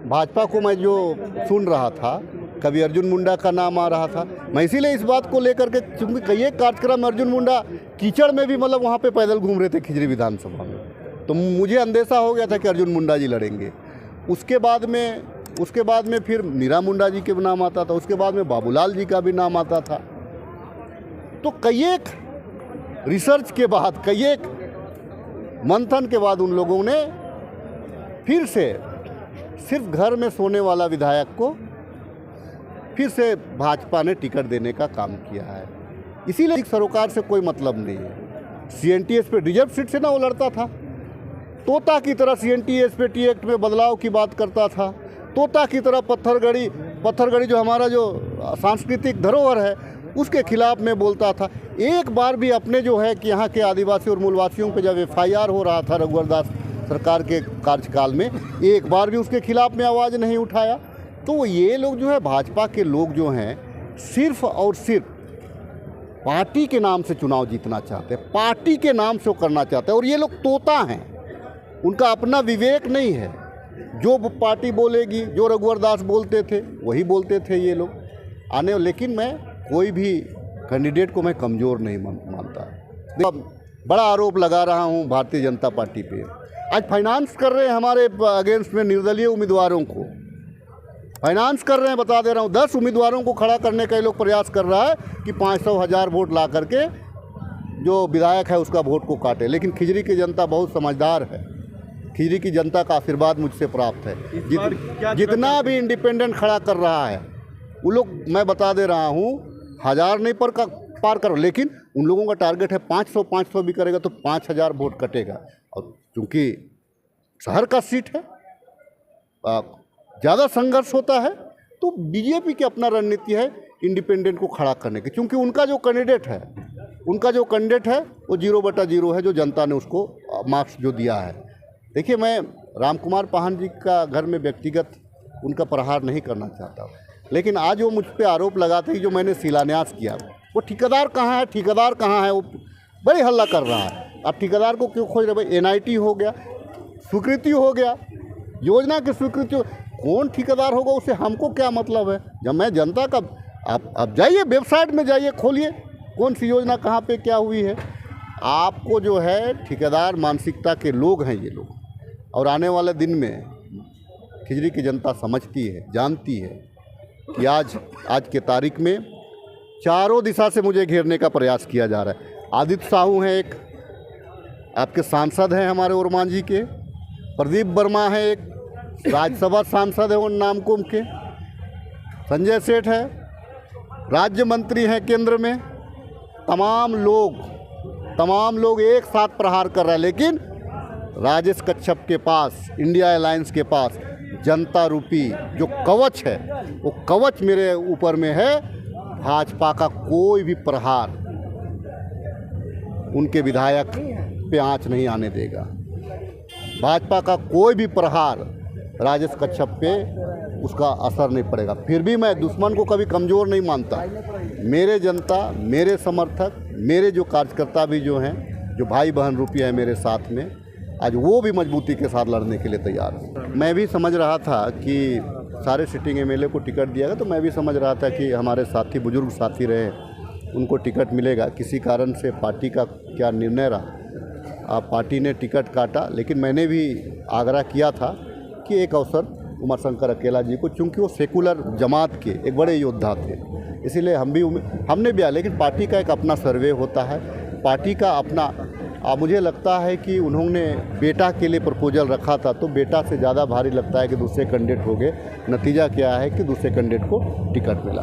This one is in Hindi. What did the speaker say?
भाजपा को मैं जो सुन रहा था, कभी अर्जुन मुंडा का नाम आ रहा था। मैं इसीलिए इस बात को लेकर के, चूँकि कई एक कार्यक्रम अर्जुन मुंडा कीचड़ में भी मतलब वहाँ पे पैदल घूम रहे थे खिजरी विधानसभा में, तो मुझे अंदेशा हो गया था कि अर्जुन मुंडा जी लड़ेंगे। उसके बाद में फिर मीरा मुंडा जी के नाम आता था, उसके बाद में बाबूलाल जी का भी नाम आता था। तो कई एक रिसर्च के बाद, कई एक मंथन के बाद उन लोगों ने फिर से सिर्फ घर में सोने वाला विधायक को फिर से भाजपा ने टिकट देने का काम किया है। इसीलिए सरोकार से कोई मतलब नहीं है। सीएनटीएस पे रिजर्व सीट से ना वो लड़ता था, तोता की तरह सीएनटीएस पे टी एक्ट में बदलाव की बात करता था, तोता की तरह पत्थरगढ़ी जो हमारा जो सांस्कृतिक धरोहर है उसके खिलाफ में बोलता था। एक बार भी अपने जो है कि यहाँ के आदिवासी और मूलवासियों पे जब FIR हो रहा था रघुवर दास सरकार के कार्यकाल में, एक बार भी उसके खिलाफ में आवाज़ नहीं उठाया। तो ये लोग जो है, भाजपा के लोग जो हैं, सिर्फ और सिर्फ पार्टी के नाम से चुनाव जीतना चाहते हैं, पार्टी के नाम से वो करना चाहते हैं। और ये लोग तोता हैं, उनका अपना विवेक नहीं है। जो पार्टी बोलेगी, जो रघुवर दास बोलते थे वही बोलते थे ये लोग आने। लेकिन मैं कोई भी कैंडिडेट को मैं कमज़ोर नहीं मानता। बड़ा आरोप लगा रहा हूँ भारतीय जनता पार्टी पे। आज फाइनेंस कर रहे हैं हमारे अगेंस्ट में निर्दलीय उम्मीदवारों को, फाइनेंस कर रहे हैं। बता दे रहा हूँ, 10 उम्मीदवारों को खड़ा करने का ये लोग प्रयास कर रहा है कि 500,000 वोट ला करके जो विधायक है उसका वोट को काटे। लेकिन खिजरी की जनता बहुत समझदार है, खिजरी की जनता का आशीर्वाद मुझसे प्राप्त है। जितना भी इंडिपेंडेंट खड़ा कर रहा है वो लोग, मैं बता दे रहा हूँ, 1000 नहीं पार कर, लेकिन उन लोगों का टारगेट है 500 भी करेगा तो 5000 वोट कटेगा। और चूँकि शहर का सीट है, ज़्यादा संघर्ष होता है, तो बीजेपी की अपना रणनीति है इंडिपेंडेंट को खड़ा करने की। क्योंकि उनका जो कैंडिडेट है वो 0/0 है, जो जनता ने उसको मार्क्स जो दिया है। देखिए, मैं रामकुमार पाहन जी का घर में व्यक्तिगत उनका प्रहार नहीं करना चाहता, लेकिन आज वो मुझ पर आरोप लगाते हैं जो मैंने शिलान्यास किया, वो ठेकेदार कहाँ है, ठेकेदार कहाँ है, वो बड़ी हल्ला कर रहा है। अब ठेकेदार को क्यों खोज रहे भाई? NIT हो गया, स्वीकृति हो गया, योजना की स्वीकृति हो, कौन ठेकेदार होगा उससे हमको क्या मतलब है? जब मैं जनता का, आप जाइए वेबसाइट में जाइए, खोलिए कौन सी योजना कहाँ पे क्या हुई है। आपको जो है ठेकेदार मानसिकता के लोग हैं ये लोग। और आने वाले दिन में खिजरी की जनता समझती है, जानती है कि आज के तारीख में चारों दिशा से मुझे घेरने का प्रयास किया जा रहा है। आदित्य साहू हैं, एक आपके सांसद हैं हमारे ओरमांझी के, प्रदीप वर्मा है, एक राज्यसभा सांसद है वो नामकुम के, संजय सेठ है, राज्य मंत्री हैं केंद्र में। तमाम लोग एक साथ प्रहार कर रहे हैं, लेकिन राजेश कच्छप के पास, इंडिया अलायंस के पास जनता रूपी जो कवच है, वो कवच मेरे ऊपर में है। भाजपा का कोई भी प्रहार उनके विधायक पे आंच नहीं आने देगा। भाजपा का कोई भी प्रहार राजेश कच्छप पे उसका असर नहीं पड़ेगा। फिर भी मैं दुश्मन को कभी कमज़ोर नहीं मानता। मेरे जनता, मेरे समर्थक, मेरे जो कार्यकर्ता भी जो हैं, जो भाई बहन रूपी है मेरे साथ में, आज वो भी मजबूती के साथ लड़ने के लिए तैयार हैं। मैं भी समझ रहा था कि सारे सिटिंग MLA को टिकट दिया गया, तो मैं भी समझ रहा था कि हमारे साथी, बुजुर्ग साथी रहे, उनको टिकट मिलेगा। किसी कारण से पार्टी का क्या निर्णय रहा, पार्टी ने टिकट काटा। लेकिन मैंने भी आग्रह किया था कि एक अवसर उमाशंकर अकेला जी को, चूँकि वो सेकुलर जमात के एक बड़े योद्धा थे, इसीलिए हमने भी आया। लेकिन पार्टी का एक अपना सर्वे होता है, पार्टी का अपना। मुझे लगता है कि उन्होंने बेटा के लिए प्रपोजल रखा था, तो बेटा से ज़्यादा भारी लगता है कि दूसरे कैंडिडेट हो गए। नतीजा क्या है कि दूसरे कैंडिडेट को टिकट मिला।